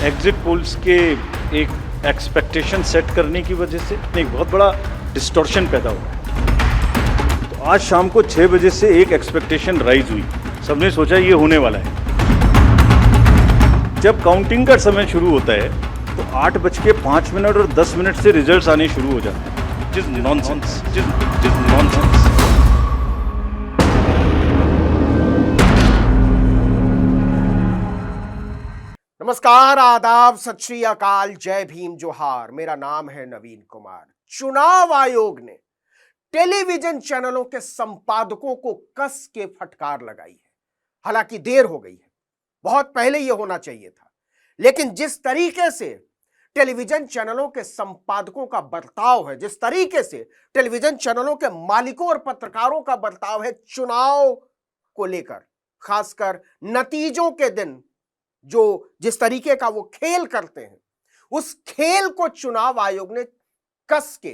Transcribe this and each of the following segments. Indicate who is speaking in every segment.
Speaker 1: Exit polls के एक expectation set करने की वजह से एक बहुत बड़ा डिस्टॉर्शन पैदा हुआ। तो आज शाम को 6 बजे से एक एक्सपेक्टेशन राइज हुई। सबने सोचा ये होने वाला है। जब काउंटिंग का समय शुरू होता है तो 8:05 और 10 मिनट से रिजल्ट्स आने शुरू हो जाते हैं। जिस नॉनसेंस
Speaker 2: नमस्कार, आदाब, सत श्री अकाल, जय भीम, जोहार। मेरा नाम है नवीन कुमार। चुनाव आयोग ने टेलीविजन चैनलों के संपादकों को कस के फटकार लगाई है। हालांकि देर हो गई है, बहुत पहले यह होना चाहिए था, लेकिन जिस तरीके से टेलीविजन चैनलों के संपादकों का बर्ताव है, जिस तरीके से टेलीविजन चैनलों के मालिकों और पत्रकारों का बर्ताव है चुनाव को लेकर, खासकर नतीजों के दिन जो जिस तरीके का वो खेल करते हैं, उस खेल को चुनाव आयोग ने कस के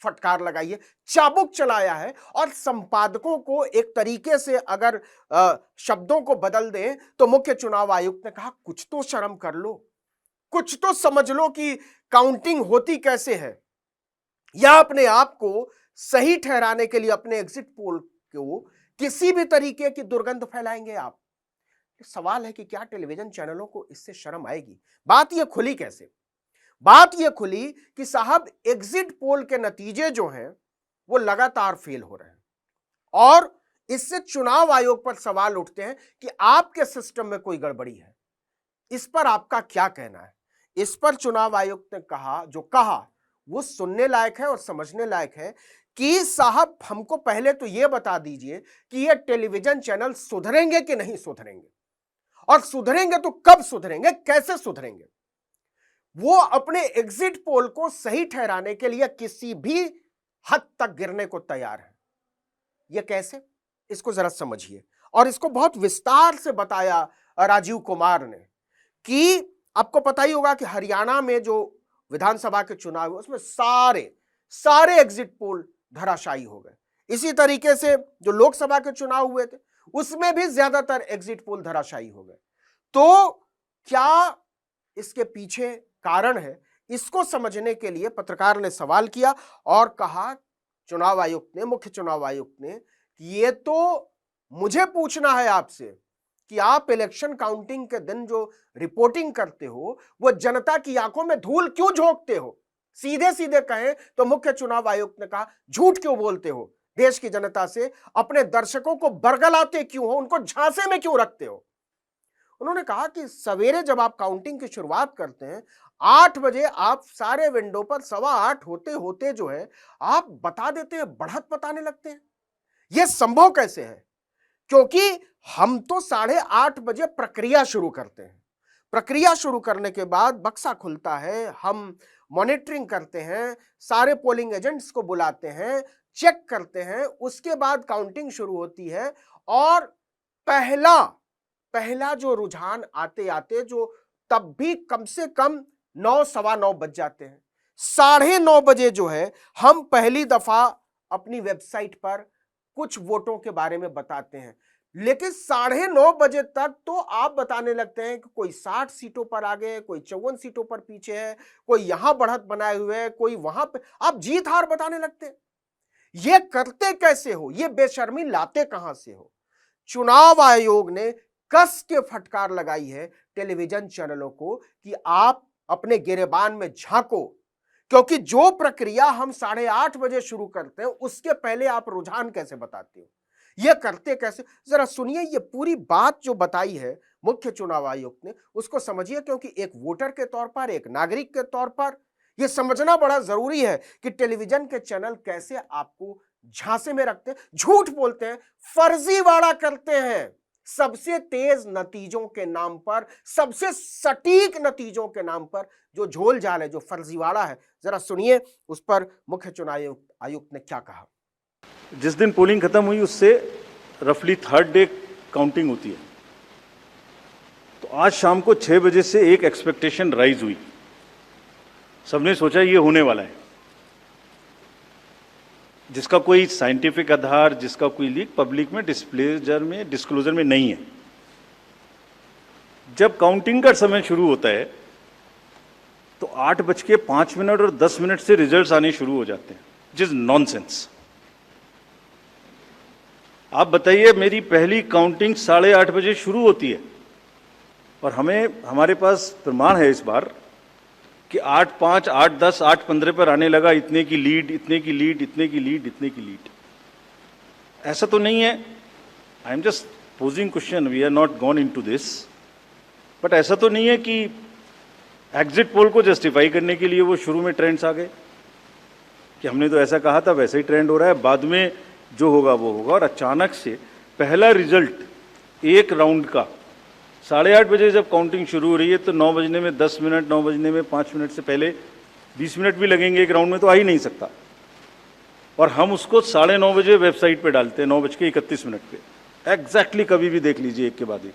Speaker 2: फटकार लगाई है, चाबुक चलाया है। और संपादकों को एक तरीके से अगर शब्दों को बदल दें तो मुख्य चुनाव आयुक्त ने कहा, कुछ तो शर्म कर लो, कुछ तो समझ लो कि काउंटिंग होती कैसे है, या अपने आप को सही ठहराने के लिए अपने एग्जिट पोल को किसी भी तरीके की दुर्गंध फैलाएंगे आप। सवाल है कि क्या टेलीविजन चैनलों को इससे शर्म आएगी? बात यह खुली कैसे? बात यह खुली कि साहब, एग्जिट पोल के नतीजे जो हैं वो लगातार फेल हो रहे हैं और इससे चुनाव आयोग पर सवाल उठते हैं कि आपके सिस्टम में कोई गड़बड़ी है। इस पर आपका क्या कहना है? इस पर चुनाव आयोग ने कहा वो सुनने लायक है और समझने लायक है कि साहब, हमको पहले तो यह बता दीजिए कि ये टेलीविजन चैनल सुधरेंगे कि नहीं सुधरेंगे, और सुधरेंगे तो कब सुधरेंगे, कैसे सुधरेंगे। वो अपने एग्जिट पोल को सही ठहराने के लिए किसी भी हद तक गिरने को तैयार है। ये कैसे, इसको जरा समझिए। और इसको बहुत विस्तार से बताया राजीव कुमार ने कि आपको पता ही होगा कि हरियाणा में जो विधानसभा के चुनाव हुए उसमें सारे एग्जिट पोल धराशायी हो गए। इसी तरीके से जो लोकसभा के चुनाव हुए थे उसमें भी ज्यादातर एग्जिट पोल धराशायी हो गए। तो क्या इसके पीछे कारण है, इसको समझने के लिए पत्रकार ने सवाल किया और कहा, मुख्य चुनाव आयुक्त ने, कि ये तो मुझे पूछना है आपसे कि आप इलेक्शन काउंटिंग के दिन जो रिपोर्टिंग करते हो वो जनता की आंखों में धूल क्यों झोंकते हो? सीधे सीधे कहें तो मुख्य चुनाव आयुक्त ने कहा, झूठ क्यों बोलते हो? देश की जनता से अपने दर्शकों को बरगलाते क्यों हो, उनको झांसे में क्यों रखते हो? उन्होंने कहा कि सवेरे जब आप काउंटिंग की शुरुआत करते हैं 8 बजे, आप सारे विंडो पर 8:15 होते होते जो है आप बता देते हैं, बढ़त बताने लगते हैं। यह संभव कैसे है? क्योंकि हम तो 8:30 बजे प्रक्रिया शुरू करते हैं। प्रक्रिया शुरू करने के बाद बक्सा खुलता है, हम मॉनिटरिंग करते हैं, सारे पोलिंग एजेंट्स को बुलाते हैं, चेक करते हैं, उसके बाद काउंटिंग शुरू होती है। और पहला जो रुझान आते आते जो तब भी कम से कम 9, सवा 9 बज जाते हैं। 9:30 बजे जो है हम पहली दफा अपनी वेबसाइट पर कुछ वोटों के बारे में बताते हैं, लेकिन 9:30 बजे तक तो आप बताने लगते हैं कि कोई 60 सीटों पर आगे है, कोई 54 सीटों पर पीछे है, कोई यहां बढ़त बनाए हुए है, कोई वहां पे, आप जीत हार बताने लगते हैं। ये करते कैसे हो? ये बेशर्मी लाते कहां से हो? चुनाव आयोग ने कस के फटकार लगाई है टेलीविजन चैनलों को कि आप अपने गिरेबान में झांको, क्योंकि जो प्रक्रिया हम 8:30 बजे शुरू करते हैं उसके पहले आप रुझान कैसे बताते हो? यह करते कैसे? जरा सुनिए, ये पूरी बात जो बताई है मुख्य चुनाव आयुक्त ने, उसको समझिए, क्योंकि एक वोटर के तौर पर, एक नागरिक के तौर पर यह समझना बड़ा जरूरी है कि टेलीविजन के चैनल कैसे आपको झांसे में रखते हैं, झूठ बोलते हैं, फर्जीवाड़ा करते हैं, सबसे तेज नतीजों के नाम पर, सबसे सटीक नतीजों के नाम पर जो झोल झाल है, जो फर्जीवाड़ा है। जरा सुनिए उस पर मुख्य चुनाव आयुक्त ने क्या कहा।
Speaker 1: जिस दिन पोलिंग खत्म हुई उससे रफली 3rd डे काउंटिंग होती है। तो आज शाम को 6 बजे से एक एक्सपेक्टेशन राइज हुई। सबने सोचा ये होने वाला है, जिसका कोई साइंटिफिक आधार, जिसका कोई लीक पब्लिक में डिस्क्लोजर में नहीं है। जब काउंटिंग का समय शुरू होता है तो 8:05 और 10 से रिजल्ट्स आने शुरू हो जाते हैं, विच इज नॉनसेंस। आप बताइए, मेरी पहली काउंटिंग 8:30 बजे शुरू होती है और हमारे पास प्रमाण है इस बार कि 8:05, 8:10, 8:15 पर आने लगा इतने की लीड, इतने की लीड, इतने की लीड, इतने की लीड। ऐसा तो नहीं है, I am just posing question, we are not gone into this, but ऐसा तो नहीं है कि एग्जिट पोल को जस्टिफाई करने के लिए वो शुरू में ट्रेंड्स आ गए कि हमने तो ऐसा कहा था, वैसे ही ट्रेंड हो रहा है, बाद में जो होगा वो होगा। और अचानक से पहला रिजल्ट एक राउंड का 8:30 बजे जब काउंटिंग शुरू हो रही है, तो 9 बजने में 10 मिनट, 9 बजने में 5 मिनट से पहले 20 मिनट भी लगेंगे एक राउंड में, तो आ ही नहीं सकता। और हम उसको 9:30 बजे वेबसाइट पे डालते हैं, 9:31 पे, एग्जैक्टली कभी भी देख लीजिए एक के बाद एक।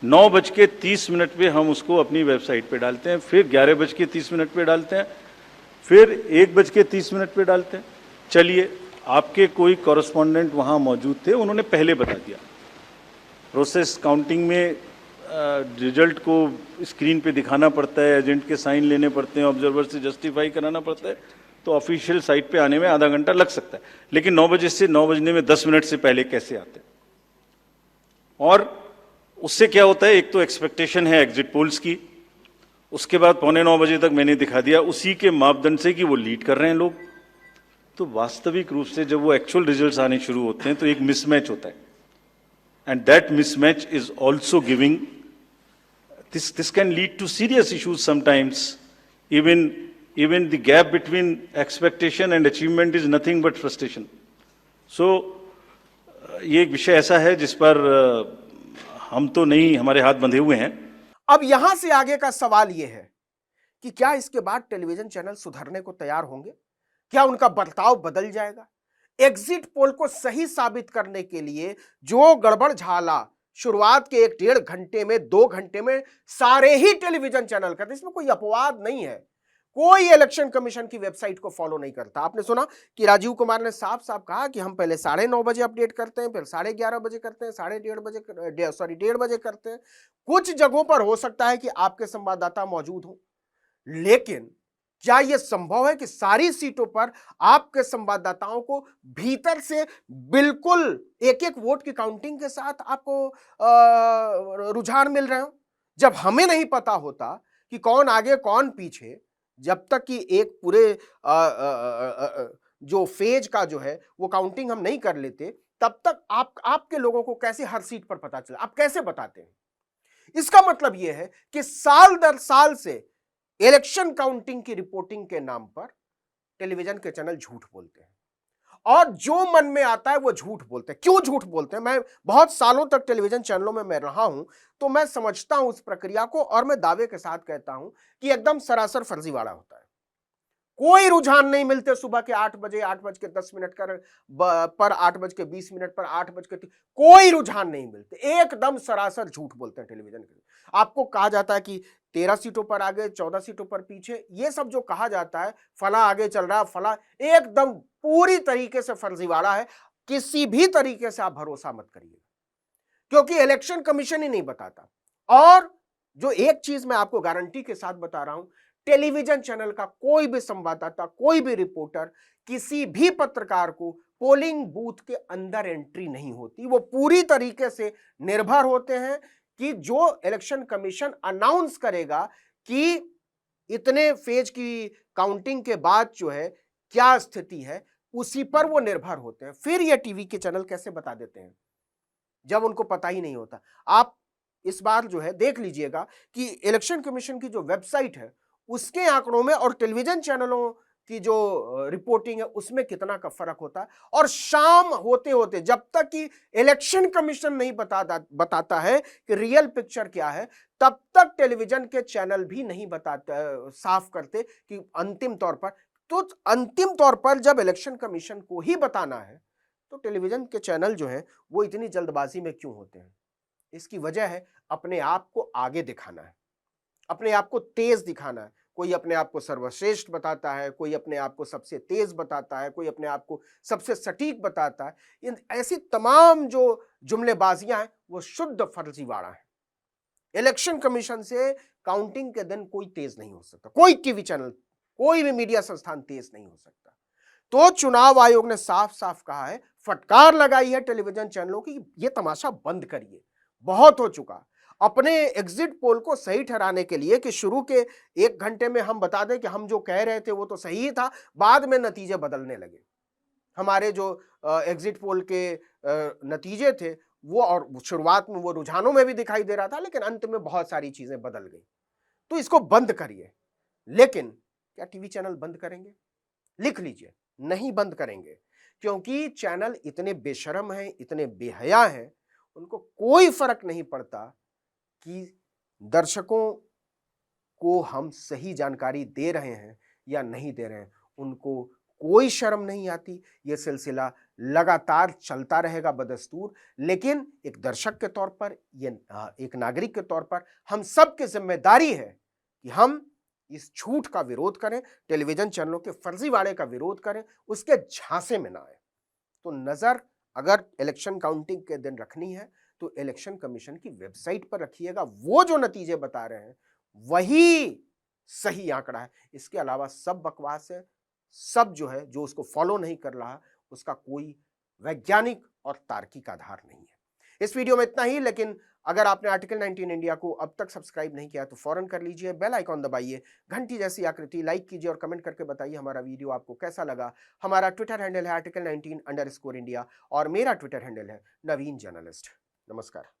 Speaker 1: 9:30 पे हम उसको अपनी वेबसाइट पे डालते हैं, फिर 11:30 पे डालते हैं, फिर 1:30 पे डालते हैं। चलिए, आपके कोई कॉरेस्पॉन्डेंट वहाँ मौजूद थे, उन्होंने पहले बता दिया। प्रोसेस काउंटिंग में रिजल्ट को स्क्रीन पे दिखाना पड़ता है, एजेंट के साइन लेने पड़ते हैं, ऑब्जर्वर से जस्टिफाई कराना पड़ता है, तो ऑफिशियल साइट पे आने में आधा घंटा लग सकता है। लेकिन 9 बजे से 9 बजने में 10 मिनट से पहले कैसे आते हैं? और उससे क्या होता है, एक तो एक्सपेक्टेशन है एग्जिट पोल्स की, उसके बाद 8:45 बजे तक मैंने दिखा दिया उसी के मापदंड से कि वो लीड कर रहे हैं लोग। तो वास्तविक रूप से जब वो एक्चुअल रिजल्ट्स आने शुरू होते हैं तो एक मिसमैच होता है, and that mismatch is also giving this can lead to serious issues sometimes. Even the gap between expectation and achievement is nothing but frustration. So ये एक विषय ऐसा है जिस पर हम तो नहीं, हमारे हाथ बंधे हुए हैं।
Speaker 2: अब यहां से आगे का सवाल यह है कि क्या इसके बाद टेलीविजन चैनल सुधरने को तैयार होंगे? क्या उनका बर्ताव बदल जाएगा? एग्जिट पोल को सही साबित करने के लिए जो गड़बड़ झाला शुरुआत के 1-1.5 घंटे में, 2 घंटे में सारे ही टेलीविजन चैनल करते, इसमें कोई अपवाद नहीं है। कोई इलेक्शन कमीशन की वेबसाइट को फॉलो नहीं करता। आपने सुना कि राजीव कुमार ने साफ साफ कहा कि हम पहले 9:30 बजे अपडेट करते हैं, फिर 11:30 बजे करते हैं, 1:30 बजे करते हैं। कुछ जगहों पर हो सकता है कि आपके संवाददाता मौजूद हों, लेकिन क्या यह संभव है कि सारी सीटों पर आपके संवाददाताओं को भीतर से बिल्कुल एक-एक वोट की काउंटिंग के साथ आपको रुझान मिल रहे हो? जब हमें नहीं पता होता कि कौन आगे कौन पीछे, जब तक कि एक पूरे जो फेज का जो है वो काउंटिंग हम नहीं कर लेते, तब तक आपके लोगों को कैसे हर सीट पर पता चला? आप कैसे बताते हैं? इसका मतलब यह है कि साल दर साल से इलेक्शन काउंटिंग की रिपोर्टिंग के नाम पर टेलीविजन के चैनल झूठ बोलते हैं, और जो मन में आता है वो झूठ बोलते हैं। क्यों झूठ बोलते हैं? मैं बहुत सालों तक टेलीविजन चैनलों में मैं रहा हूं, तो मैं समझता हूं उस प्रक्रिया को, और मैं दावे के साथ कहता हूं कि एकदम सरासर फर्जीवाड़ा होता है। कोई रुझान नहीं मिलते सुबह के 8 बजे, 8:10 पर, 8:20 पर, 8:30, कोई रुझान नहीं मिलते। एकदम सरासर झूठ बोलते हैं टेलीविजन के। आपको कहा जाता है कि 13 सीटों पर आगे, 14 सीटों पर पीछे, ये सब जो कहा जाता है, फला आगे चल रहा है, फला, एकदम पूरी तरीके से फर्जीवाड़ा है। किसी भी तरीके से आप भरोसा मत करिए, क्योंकि इलेक्शन कमीशन ही नहीं बताता। और जो एक चीज मैं आपको गारंटी के साथ बता रहा हूं, टेलीविजन चैनल का कोई भी संवाददाता, कोई भी रिपोर्टर, किसी भी पत्रकार को पोलिंग बूथ के अंदर एंट्री नहीं होती। वो पूरी तरीके से निर्भर होते हैं कि जो इलेक्शन कमीशन अनाउंस करेगा कि इतने फेज की काउंटिंग के बाद जो है क्या स्थिति है, उसी पर वो निर्भर होते हैं। फिर ये टीवी के चैनल कैसे बता देते हैं जब उनको पता ही नहीं होता? आप इस बार जो है देख लीजिएगा कि इलेक्शन कमीशन की जो वेबसाइट है उसके आंकड़ों में और टेलीविजन चैनलों की जो रिपोर्टिंग है उसमें कितना का फर्क होता है। और शाम होते होते, जब तक कि इलेक्शन कमीशन नहीं बताता है कि रियल पिक्चर क्या है, तब तक टेलीविजन के चैनल भी नहीं बताते, साफ करते कि अंतिम तौर पर। तो अंतिम तौर पर जब इलेक्शन कमीशन को ही बताना है, तो टेलीविजन के चैनल जो है वो इतनी जल्दबाजी में क्यों होते हैं? इसकी वजह है अपने आप को आगे दिखाना है, अपने आप को तेज दिखाना है। कोई अपने आप को सर्वश्रेष्ठ बताता है, कोई अपने आप को सबसे तेज बताता है, कोई अपने आप को सबसे सटीक बताता है। इन ऐसी तमाम जो जुमलेबाजियां हैं वो शुद्ध फर्जीवाड़ा है। इलेक्शन कमीशन से काउंटिंग के दिन कोई तेज नहीं हो सकता, कोई टीवी चैनल, कोई भी मीडिया संस्थान तेज नहीं हो सकता। तो चुनाव आयोग ने साफ साफ कहा है, फटकार लगाई है टेलीविजन चैनलों की, ये तमाशा बंद करिए, बहुत हो चुका। अपने एग्जिट पोल को सही ठहराने के लिए कि शुरू के 1 घंटे में हम बता दें कि हम जो कह रहे थे वो तो सही ही था, बाद में नतीजे बदलने लगे। हमारे जो एग्जिट पोल के नतीजे थे वो, और शुरुआत में वो रुझानों में भी दिखाई दे रहा था, लेकिन अंत में बहुत सारी चीजें बदल गई। तो इसको बंद करिए। लेकिन क्या टीवी चैनल बंद करेंगे? लिख लीजिए, नहीं बंद करेंगे, क्योंकि चैनल इतने बेशर्म हैं, इतने बेहया हैं, उनको कोई फर्क नहीं पड़ता कि दर्शकों को हम सही जानकारी दे रहे हैं या नहीं दे रहे हैं। उनको कोई शर्म नहीं आती। यह सिलसिला लगातार चलता रहेगा बदस्तूर, लेकिन एक दर्शक के तौर पर, एक नागरिक के तौर पर हम सबकी जिम्मेदारी है कि हम इस झूठ का विरोध करें, टेलीविजन चैनलों के फर्जीवाड़े का विरोध करें, उसके झांसे में ना आए। तो नजर अगर इलेक्शन काउंटिंग के दिन रखनी है तो इलेक्शन कमीशन की वेबसाइट पर रखिएगा। वो जो नतीजे बता रहे हैं वही सही आंकड़ा है। इसके अलावा सब बकवास है, सब जो है, जो उसको फॉलो नहीं कर रहा उसका कोई वैज्ञानिक और तार्किक आधार नहीं है। इस वीडियो में इतना ही, लेकिन अगर आपने आर्टिकल 19 इंडिया को अब तक सब्सक्राइब नहीं किया तो फौरन कर लीजिए, बेल आइकॉन दबाइए, घंटी जैसी आकृति लाइक कीजिए और कमेंट करके बताइए हमारा वीडियो आपको कैसा लगा। हमारा ट्विटर हैंडल है article19_India और मेरा ट्विटर हैंडल है नवीन जर्नलिस्ट। नमस्कार।